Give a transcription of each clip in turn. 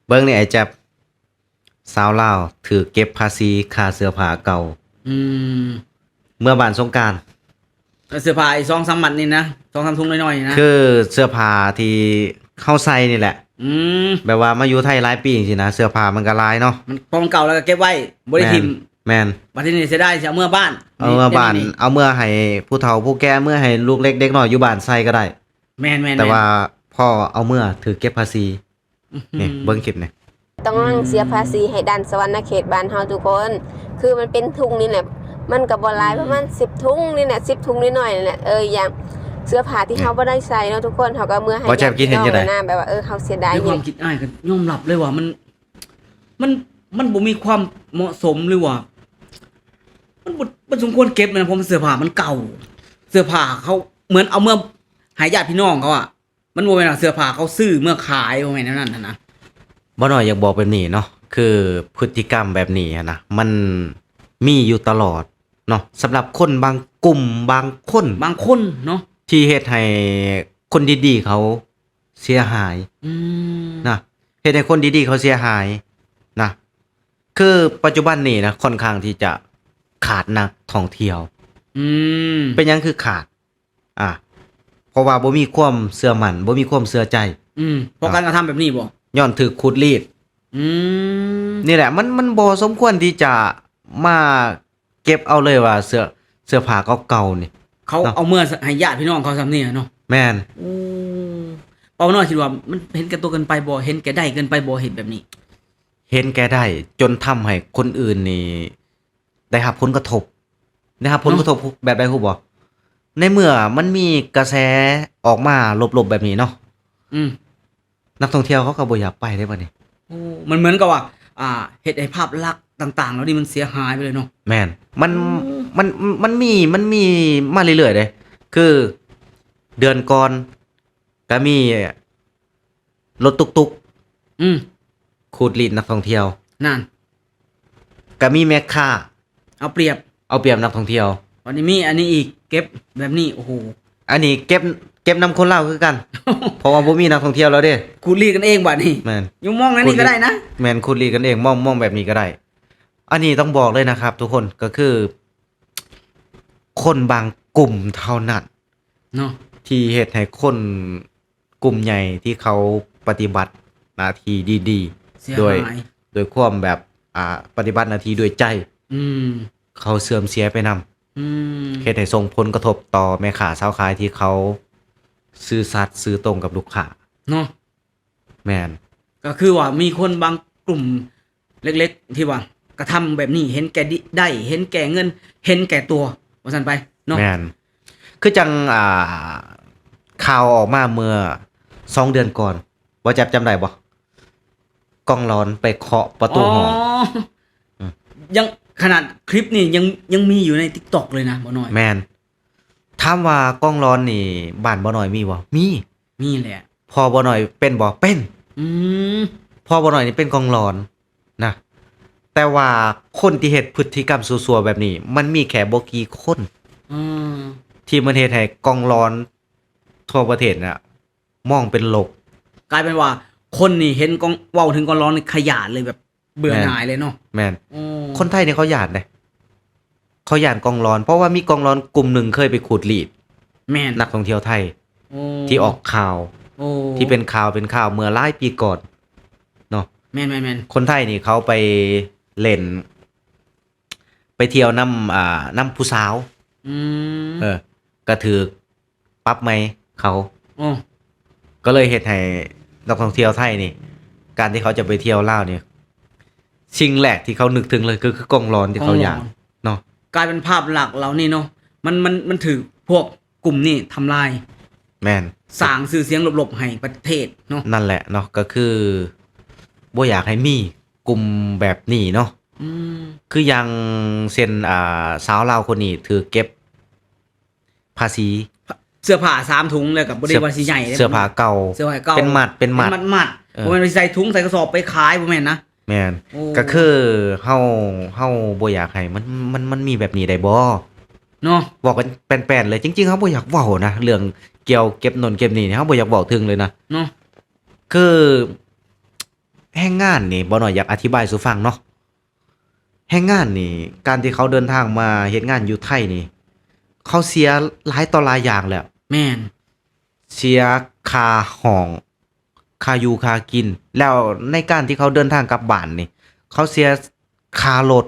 เบิ่งนี่ไอ้แจ๊บสาวลาวถือเก็บภาษีค่าเสื้อผ้าเก่าอืมเมื่อบ้านสงกรานต์เสื้อผ้าไอ้2-3มัดนี่นะ2-3ถุงน้อยๆนะคือเสื้อผ้าที่เข้าใส่นี่แหละอืมแบบว่ามาอยู่ไทยหลายปีจริงๆนะเสื้อผ้ามันก็หลายเนาะมันพอมันเก่าแล้วก็เก็บไว้บ่ได้ทิ่มแม่นบัดนี้เสียดายสิเอาเมื่อบ้าน เอาเมื่อบ้านเอาเมื่อให้ผู้เฒ่าผู้แก่เมื่อให้ลูกเล็กเด็กน้อยอยู่บ้านใส่ก็ได้แม่นๆแต่ว่าพ่อเอาเมื่อถือเก็บภาษีนี่เบิ่งคลิปนี่ต้องนั่งเสียภาษีให้ดันสวรรณเขตบ้านเฮาทุกคน คือมันเป็นทุงนี่แหละมันก็บ่หลายประมาณ10ทุงนี่แหละ10ทุงนิดหน่อยนี่แหละอย่างเสื้อผ้าที่เฮาบ่ได้ใส่เนาะทุกคนเฮาก็เมื่อให้บ่แจ๊บคิดเห็นจังได๋แบบว่าเฮาเสียดายด้วยความคิดอ้ายก็ยอมรับเลยว่ามันบ่มีความเหมาะสมเลยว่ามันสมควรเก็บนะเพราะมันเสื้อผ้ามันเก่าเสื้อผ้าเขาเหมือนเอาเมื่อให้ญาติพี่น้องเขาอ่ะมันบ่แม่นเสื้อผ้าเขาซื้อเมื่อขายบ่แม่นนั่นน่ะนะบ่น้อยอยากบอกแบบนี้เนาะคือพฤติกรรมแบบนี้นะมันมีอยู่ตลอดเนาะสำหรับคนบางกลุ่มบางคนเนาะที่เฮ็ดให้คนดีๆเขาเสียหายนะเฮ็ดให้คนดีๆเขาเสียหายนะคือปัจจุบันนี้นะค่อนข้างที่จะขาดนักท่องเที่ยวเป็นหยังคือขาดเพราะว่าบ่มีความเชื่อมั่นบ่มีความเชื่อใจเพราะการกระทำแบบนี้บ่ย้อนถูกขูดรีดนี่แหละมันบ่สมควรที่จะมาเก็บเอาเลยว่าเสื้อผ้าเก่าๆนี่เขาเอาเมื่อให้ญาติพี่น้องเขาซำนี่เนาะแม่นเป้าน้อยคิดว่ามันเห็นแก่ตัวเกินไปบ่เห็นแก่ได้เกินไปบ่เฮ็ดแบบนี้เห็นแก่ได้จนทำให้คนอื่นนี่ได้รับผลกระทบนะครับผลกระทบแบบใดฮู้บ่ในเมื่อมันมีกระแสออกมาลบๆแบบนี้เนาะนักท่องเที่ยวเขาก็บ่อยากไปได้บัดนี้มันเหมือนกับว่าเฮ็ดให้ภาพลักษณ์ต่างๆแล้วนี่มันเสียหายไปเลยเนาะแม่นมันมีมาเรื่อยๆเด้คือเดือนก่อนก็มีรถตุกๆขูดรีดนักท่องเที่ยวนั่นก็มีแม่ค้าเอาเปรียบนักท่องเที่ยววันนี้มีอันนี้อีกเก็บแบบนี้โอ้โหอันนี้เก็บนำคนลาวคือกัน เพราะว่าบ่มีนักท่องเที่ยวแล้วเด้ขูดรีดกันเองบัดนี้แม่นอยู่มองนั้นนี่ก็ได้นะแม่นขูดรีดกันเองมองแบบนี้ก็ได้อันนี้ต้องบอกเลยนะครับทุกคนก็คือคนบางกลุ่มเท่านั้นเนาะที่เฮ็ดให้คนกลุ่มใหญ่ที่เขาปฏิบัติหน้าที่ดีๆโดยความแบบปฏิบัติหน้าที่ด้วยใจเขาเสื่อมเสียไปนำเฮ็ดให้ส่งผลกระทบต่อแม่ค้าชาวขายที่เขาซื่อสัตย์ซื่อตรงกับลูกค้าเนาะแม่นก็คือว่ามีคนบางกลุ่มเล็กๆที่ว่ากระทำแบบนี้เห็นแก่ได้เห็นแก่เงินเห็นแก่ตัวว่าซั่นไปเนาะแม่นคือจังข่าวออกมาเมื่อ2เดือนก่อนบ่จำได้บ่กล้องร้อนไปเคาะประตูหอยังขนาดคลิปนี่ยังมีอยู่ใน TikTok เลยนะบ่น้อยแม่นถามว่ากล้องร้อนนี่บ้านบ่น้อยมีบ่มีแหละพอบ่น้อยเป็นบ่เป็นพอบ่น้อยนี่เป็นกล้องร้อนนะแต่ว่าคนที่เฮ็ดพฤติกรรมซั่วๆแบบนี้มันมีแค่บ่กี่คนที่มันเฮ็ดให้กล้องร้อนทั่วประเทศน่ะมองเป็นโลกกลายเป็นว่าคนนี่เห็นกล้องเว้าถึงกล้องร้อนนี่ขยาดเลยแบบเบื่อหน่ายเลยเนาะแม่นคนไทยนี่เขาหยาดเด้เขาหยาดกล้องร้อนเพราะว่ามีกล้องร้อนกลุ่มหนึ่งเคยไปขูดรีดแม่นนักท่องเที่ยวไทยที่ออกข่าวที่เป็นข่าวเมื่อหลายปีก่อนเนาะแม่นคนไทยนี่เขาไปเล่นไปเที่ยวน้ำผู้สาวก็ถูกปรับไหมเขาก็เลยเฮ็ดให้นักท่องเที่ยวไทยนี่การที่เขาจะไปเที่ยวลาวนี่สิ่งแรกที่เขานึกถึงเลยคือกล้องร้อนที่เขาอยากเนาะกลายเป็นภาพหลักเรานี่เนาะมันถือพวกกลุ่มนี่ทำลายแม่นสร้างชื่อเสียงลบๆให้ประเทศเนาะนั่นแหละเนาะก็คือบ่อยากให้มีกลุ่มแบบนี้เนาะคืออย่างเช่นสาวลาวคนนี้ถือเก็บภาษีเสื้อผ้า3ถุงเลยกับบ่ได้ว่าสิใหญ่เสื้อผ้าเก่าเป็นมัดบ่แม่นใส่ถุงใส่กระสอบไปขายบ่แม่นนะแม่นก็คือเฮาบ่อยากให้มันมีแบบนี้ได้บ่เนาะบอกกันแป้นๆเลยจริงๆเฮาบ่อยากเว้านะเรื่องเก็บโน่นเก็บนี่เฮาบ่อยากเว้าถึงเลยนะเนาะคือแฮ รงงานนี่บ่หน่อยอยากอธิบายสู่ฟังเนาะแรงงานนี่การที่เขาเดินทางมาเฮ็ดงานอยู่ไทยนี่เขาเสียหลายต่อหลายอย่างแล้ว แม่น เสียค่าห้องค่าอยู่ค่ากิน แล้วในการที่เขาเดินทางกลับบ้านนี่เขาเสียค่ารถ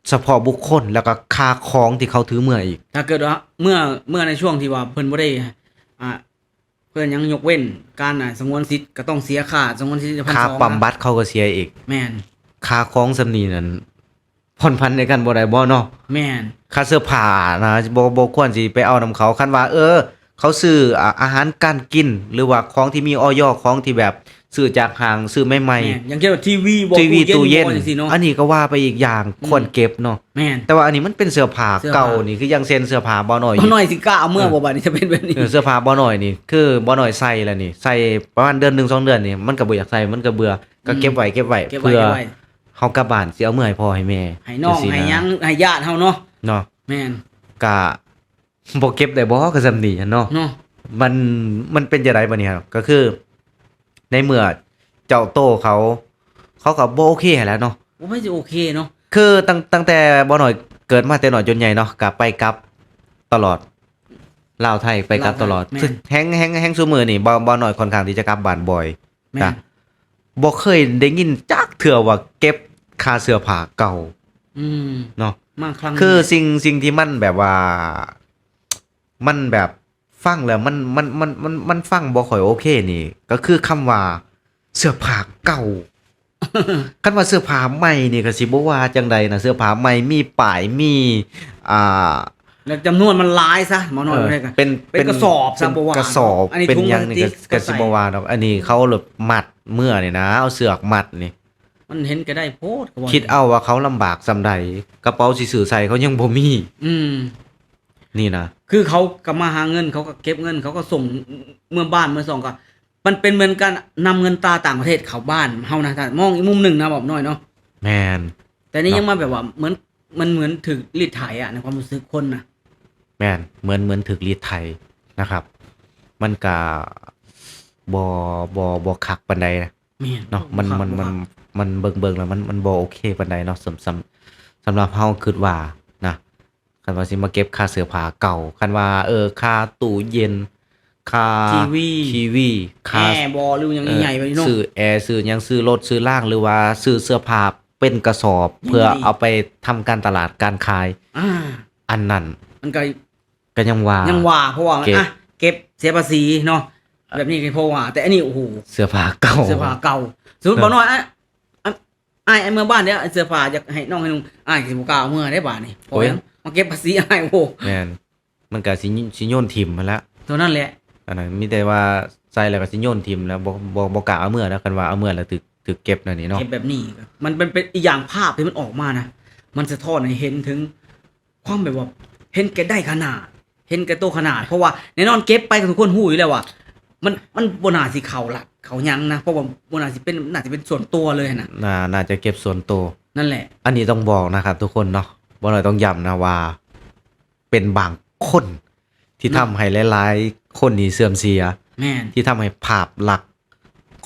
เฉพาะบุคคลแล้วก็ค่าของที่เขาถือเมื่ออีก ถ้าเกิดว่าเมื่อในช่วงที่ว่าเพิ่นบ่ได้อ่าเพิ่นยังยกเว้นการสงวนสิทธิ์ก็ต้องเสียค่าสงวนสิทธิ์ ค่า 1,200 บำบัดเขาก็เสียอีก แม่น ค่าของสำนีนั้นผ่อนพันในกันบ่ได้บ่เนาะ แม่น ค่าเสื้อผ้านะบ่ควรสิไปเอานำเขาคันว่าเขาซื้ออาหารการกิน หรือว่าของที่มีอย.ของที่แบบซื้อจากห้างซื้อใหม่ แม่นอย่างเช่นว่าทีวีบ่ ๆทีวีตู้เย็น บ่จังซี่เนาะ อันนี้ก็ว่าไปอีกอย่างควรเก็บเนาะ แม่น แต่ว่าอันนี้มันเป็นเสื้อผ้า เสื้อผ้า เก่านี่คือยังเซ็นเสื้อผ้าบ่หน่อย บ่น้อยสิกล้าเอาเมื่อบ่บัดนี้จะเป็นแบบนี้ เสื้อผ้าบ่หน่อยนี่คือบ่หน่อยใส่แล้วนี่ใส่ประมาณเดือน1 2 เดือนนี่มันก็บ่อยากใส่มันก็เบื่อก็เก็บไว้ เก็บไว้ เพื่อ เก็บไว้ เฮากลับบ้านสิเอามื้อให้พ่อให้แม่ ให้น้อง จัซี่ะ ให้หยังให้ญาติเฮาเนาะ เนาะ แม่น ก็บ่เก็บได้บ่ก็ซำนี้เนาะ เนาะ มันเป็นจังไดบัดนี้ครับก็คือ ในเมื่อเจ้าโตเขาก็บ่โอเคให้แล้วเนาะ บ่ไม่สิโอเคเนาะ คือตั้งแต่บ่น้อยเกิดมาแต่น้อยจนใหญ่เนาะก็ไปกลับตลอดลาวไทยไปกลับตลอด แม่น แฮงซุมื้อนี่บ่น้อยค่อนข้างที่จะกลับบ้านบ่อย แม่ จ้ะ น บ่เคยได้ยินจักเทื่อว่าเก็บค่าเสื้อผ้าเก่า อืม เนาะ มาครั้ง คือสิ่งที่มันแบบว่า มันแบบฟังแล้วมันฟังบ่ค่อยโอเคนี่ ก็คือคำว่าเสื้อผ้าเก่า คันว่าเสื้อผ้าใหม่นี่ก็สิบ่ว่าจังใดนะเสื้อผ้าใหม่มีป้ายมีอ่า แล้วจำนวนมันหลายซะหมอน้อยบ่ได้ก็ เป็นกระสอบซะบ่ว่า เป็นกระสอบ อันนี้ เป็น ถุง หยังนี่ พลาสติก ก็สิบ่ว่าดอกอันนี้เขาแบบมัดเมื่อนี่นะเอาเสือกมัดนี่ มันเห็นก็ได้โพดก็ว่า คิดเอาว่าเขาลำบากซำใดกระเป๋าสิซื้อใส่เขายังบ่มี อืม นี่นะ คือเขาก็มาหาเงินเขาก็เก็บเงินเขาก็ส่งเมื่อบ้านเมื่อส่งก็มันเป็นเหมือนการนำเงินตราต่างประเทศเข้าบ้านเฮานะถ้ามองอีกมุมหนึงนะบอกน้อยเนาะ แมน แต่นี่ เนาะ ยังมาแบบว่าเหมือนมันเหมือนถึกรีดไถอ่ะในความรู้สึกคนนะ แมนเหมือนถึกรีดไถนะครับ มันก็บ่คักปานใดนะ แม่น เนาะมันเบิ่งแล้วมันบ่โอเคปานใดเนาะสำหรับเฮาคิดว่านะคันว่าสิมาเก็บค่าเสื้อผ้าเก่าคันว่าค่าตู้เย็นค่า ทีวี แอ ค่า ร์บอหรืออย่างใหญ่ๆไปเนาะ ซื้อแอร์ซื้อหยังซื้อรถซื้อล่างหรือว่าซื้อเสื้อผ้าเป็นกระสอบ ยังไง เพื่อเอาไปทำการตลาดการขาย อ่า อันนั้น มันก็ ก็ยังว่า ยังว่าเพราะว่า เก็บ เก็บเสียภาษีเนาะแบบนี้ก็เพราะว่าแต่อันนี้โอ้โห เสื้อผ้าเก่า เสื้อผ้าเก่าสมมติบอกน้อยไอ้เมื่อบ้านเนี้ยเสื้อผ้าอยากให้น้องให้นุ่งไอ้สิบ่กล้าเอาเมื่อได้บาทนี่เพราะหยังมาเก็บภาษีไอ้โอ้โห แม่นมันก็สิโยนทิ่มมาแล้ว ตัวนั้นแหละ อันนั้นมีแต่ว่าใส่แล้วก็สิโยนทิ่มแล้วบ่กล้าเอาเมื่อแล้วกันว่าเอาเมื่อแล้วถึกเก็บนั่นนี่เนาะ เก็บแบบนี้ก็มันเป็นอีกอย่างภาพที่มันออกมานะมันสะท้อนให้เห็นถึงความแบบว่าเห็นแก่ได้ขนาด เห็นแก่โตวขนาด เพราะว่าแน่นอนเก็บไปก็ทุกคนหู้อยู่แล้วว่ามันบ่น่าสิเขาละเขายังนะเพราะว่าบ่น่าสิเป็นส่วนตัวเลยนะ น่าจะเก็บส่วนตัว นั่นแหละ อันนี้ต้องบอกนะครับทุกคนเนาะบ่หน่อยต้องย้ำนะว่า เป็นบางคนที่ทำให้หลายๆคนนี่เสื่อมเสีย แม่น ที่ทำให้ภาพลักษณ์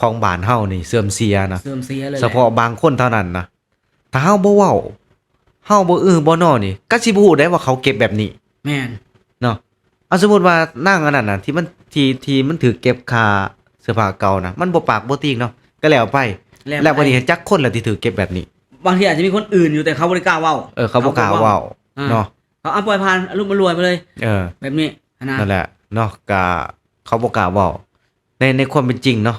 ของบ้านเฮานี่เสื่อมเสียนะ เสื่อมเสียเลยแหละ เฉพาะบางคนเท่านั้นนะถ้าเฮาบ่เว้าเฮาบ่บ่นอนี่ก็สิบ่ฮู้ได้ว่าเขาเก็บแบบนี้ แม่น เนาะเอาสมมุติว่านางอันนั้นน่ะที่มันถือเก็บค่าเสื้อผ้าเก่านะมันบ่ปากบ่ติงเนาะก็แล้วไปแล้วบัดนี้จักคนละที่ถือเก็บแบบนี้ บางทีอาจจะมีคนอื่นอยู่แต่เขาบ่ได้กล้าเว้า เขาบ่กล้าเว้า อ่า เนาะ เขาเอาปล่อยผ่านอารมณ์มันรวยไปเลย แบบนี้นะ นั่นแหละเนาะก็เขาบ่กล้าเว้าในความเป็นจริงเนาะ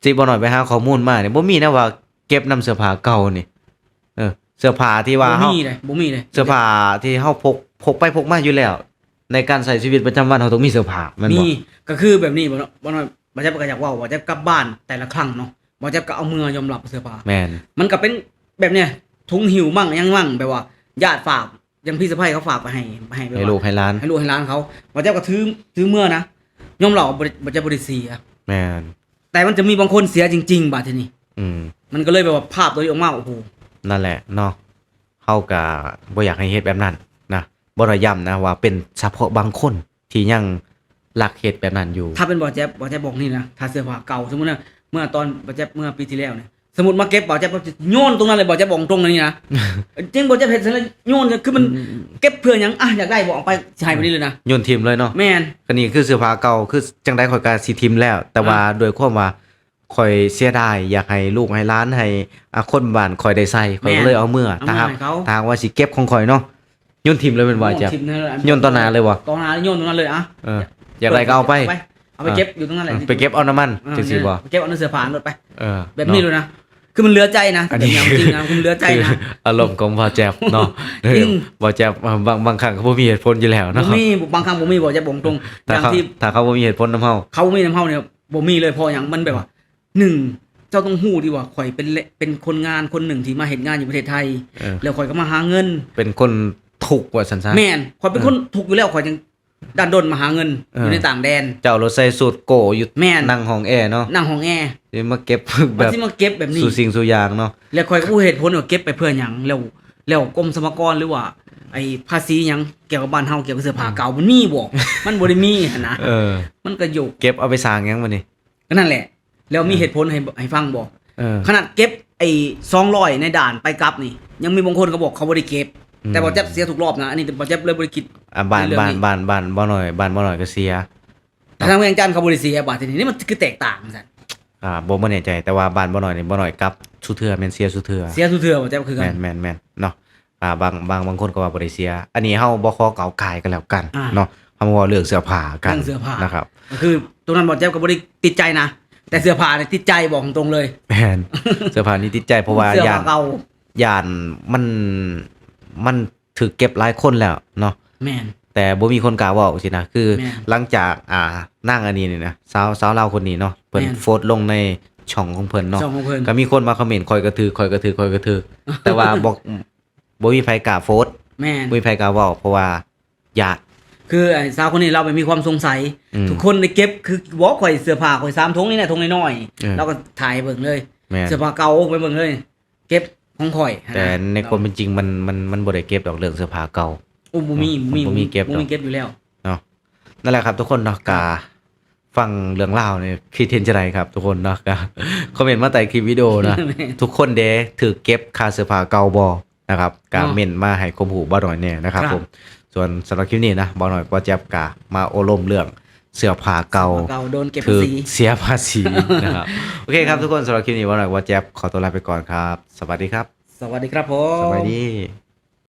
สิบ่น้อยไปหาข้อมูลมาเนี่ยบ่มีนะว่าเก็บนำเสื้อผ้าเก่านี่เสื้อผ้าที่ว่าเฮา บ่มีเลย เสื้อผ้าที่เฮาพกไปพกมาอยู่แล้ว ในการใช้ชีวิตประจำวันเฮาต้องมีเสื้อผ้าแม่นบ่ มีก็คือแบบนี้บ่เนาะบ่น้อยบ่จะก็อยากเว้าว่าจะกลับบ้านแต่ละครั้งเนาะบ่จะก็เอามือยอมรับเสื้อผ้า แม่น มันก็เป็นแบบเนี้ยถุงหิวมั่งยังมั่งแบบว่าญาติฝากยังพี่สะใภ้เขาฝากไปให้แบบ ให้ ว่า ลูกให้หลาน ให้ลูกให้หลานเขาบ่จะก็ถือเมื่อนะยอมรับว่าบ่จะบ่ได้เสีย แม่น แต่มันจะมีบางคนเสียจริงๆบาดทีนี้ อืม มันก็เลยแบบว่าภาพตัวนี้ออกมาโอ้โห นั่นแหละเนาะเฮาก็บ่อยากให้เฮ็ดแบบนั้นนะบ่ได้ย้ำนะว่าเป็นเฉพาะบางคนที่ยังลักเฮ็ดแบบนั้นอยู่ ถ้าเป็นบ่แจ๊บบอกนี่นะถ้าเสื้อผ้าเก่าสมมุตินะ เมื่อตอนบ่แจ๊บเมื่อปีที่แล้วเนี่ยสมมุติมาเก็บบ่แจ๊บโยนตรงนั้นเลยบ่แจ๊บบอกตรงนี่นะ จริงบ่แจ๊บเฮ็ดซะแล้วโยนคือมันเก็บเพื่อหยังอยากได้บ่เอาไปใช้ไปนี่เลยนะ โยนทีมเลยเนาะ แม่น ก็นี่คือเสื้อผ้าเก่าคือจังได๋ข่อยก็สิทิมแล้ว แต่ว่าโดยความว่าข่อยเสียดายอยากให้ลูกให้หลานให้คนบ้านข่อยได้ใส่ข่อยก็เลยเอามือถ้าหากว่าสิเก็บของข่อยเนาะโยนทิมเลยแม่นบ่จ๊ะโยนต่อหน้าเลยบ่ ต่อหน้าโยนตรงนั้นเลยอ่ะ อยากได้ก็เอาไป เอาไปเก็บอยู่ตรงนั้นแหละ ไปเก็บเอาน้ำมันจังซี่บ่ เก็บเอาในเสื้อผ้ารถไป เออ แบบนี้เลยนะคือมันเหลือใจนะ อันนี้ จริงๆนะคือมันเหลือใจนะ อารมณ์ของบ่แจ๊บเนาะ จริง บ่แจ๊บบางครั้งก็บ่มีเหตุผลอยู่แล้ว บ่ เนาะ มีบางครั้งบ่มีบ่จะบอกตรงอ ถ้า ย่าง เขา ที่ ถ้าเขาบ่มีเหตุผลนำเฮา เขามีน้ำเฮาเนี่ยบ่มีเลยพออย่างมันแบบว่าหนึ่งเจ้าต้องฮู้ดีว่าข่อยเป็นคนงานคนหนึ่งที่มาเฮ็ดงานอยู่ประเทศไทย เออ แล้วข่อยก็มาหาเงิน เป็นคนถูกกว่าซั่นซะ แม่นข่อยเป็นคนถูกอยู่แล้วข่อยยังดันดนมาหาเงิน เออ อ อ ยู่ในต่างแดน เจ้ารถใส่สูทโกอยู่ แม่น นั่งห้องแอร์เนาะ นั่งห้องแอร์ สิมาเก็บ แบ มัน บ สิมาเก็บแบบนี้ สู่สิ่งสู่อย่างเนาะ แล้วข่อยก็บ่เหตุผลว่าเก็บไปเพื่อหยังแล้วกรมสรรพากรหรือว่าไอ้ภาษีหยังเกี่ยวกับบ้านเฮาเกี่ยวกับเสื้อผ้าเก่ามันมีบ่ มันบ่ได้มีหั่นนะ เออ มันก็อยู่ เก็บเอาไปสร้างหยังบัดนี้ ก็นั่นแหละ แล้วมีเหตุผลให้ฟังบ่ เออ ขนาดเก็บไอ้200ในด่านไปกลับนี่ ยังมีบางคนก็บอกเขาบ่ได้เก็บ อืม แต่บ่แจ๊บเสียทุกรอบนะอันนี้บ่แจ๊บเลยบ่ได้คิด บ้าน ในเรื่องนี้ บ่หน่อยบ้านบ่หน่อยก็เสีย แต่ทางเวียงจันทน์เขาบ่ได้เสียบาดทีนี้นี่มันคือแตกต่างกัน บ่แน่ใจแต่ว่าบ้านบ่หน่อยนี่บ่หน่อยกลับสุเทื่อแม่นเสียสุเทื่อ เสียทุกเทื่อบ่แจ๊บคือกั แม่ น นแม่นแม่นเนาะบางคนก็ว่าบ่ได้เสีย อันนี้เฮาบ่ขอเก่าวกายกันแล้วกัน อ่า เนาะเฮามาเว้าเรื่องเสื้อผ้ากัน เรื่องเสื้อผ้าน นะครับ ก็คือตรงนั้นบ่แจ๊บก็บ่ได้ติดใจนะ แต่เสื้อผ้าเนี่ยติดใจบอกตรงๆเลย แม่น เสื้อผ้านี่ติดใจเพราะว่า เสื้อผ้าเก่า ย่านมันถูกเก็บหลายคนแล้วเนาะ แม่น แต่บ่มีคนกล้าเว้าสินะคือ แม่น หลังจากนางอันนี้นี่นะสาวลาวคนนี้เนาะเพิ่น แม่น โพสต์ลงในช่องของเพิ่นเนาะ ช่องของเพิ่น ก็มีคนมาคอมเมนต์ข่อยกระถือแต่ว่าบ่มีไผกล้าโพสต์ แม่น บ่มีไผกล้าเว้าเพราะว่าญาติ คือไอ้สาวคนนี้เราไปมีความสงสัย อืม ทุกคนได้เก็บคือบอกข่อยเสื้อผ้าข่อย3ถุงนี่แหละถุงน้อย เออ ๆเราก็ถ่ายให้เบิ่งเลย แม่น เสื้อผ้าเก่าไปเบิ่งเลย เก็บของข่อย แต่ในความเป็นจริงมันบ่ได้เก็บดอกเรื่องเสื้อผ้าเก่า โอ้บ่มี บ่มีเก็บ บ่มีเก็บอยู่แล้ว เนาะนั่นแหละครับทุกคนเนาะกาฟังเรื่องเล่าวเนี่ยคิดเห็นจังไดครับทุกคนเนาะกาคอมเมนต์มาใต้คลิปวิดีโอนะ ทุกคนเด้ถือเก็บค่าเสื้อผ้าเก่าบ่นะครับกา เนาะ เม่นมาให้ความรู้บ่หน่อยแน่นะครับ ครับ ผมส่วนสำหรับคลิปนี้นะบ่หน่อยบ่แจ๊บกามาโอลมเรื่องเสื้อผ้าเก่า เก่าโดนเก็บ ถื ภา อ ษี เสียภาษีนะครับโอเคครับทุกคนสำหรับคลิปนี้บ่หน่อยบ่แจ๊บขอตัวลาไปก่อนครับ สวัสดีครับ สวัสดีครับผม สวัสดี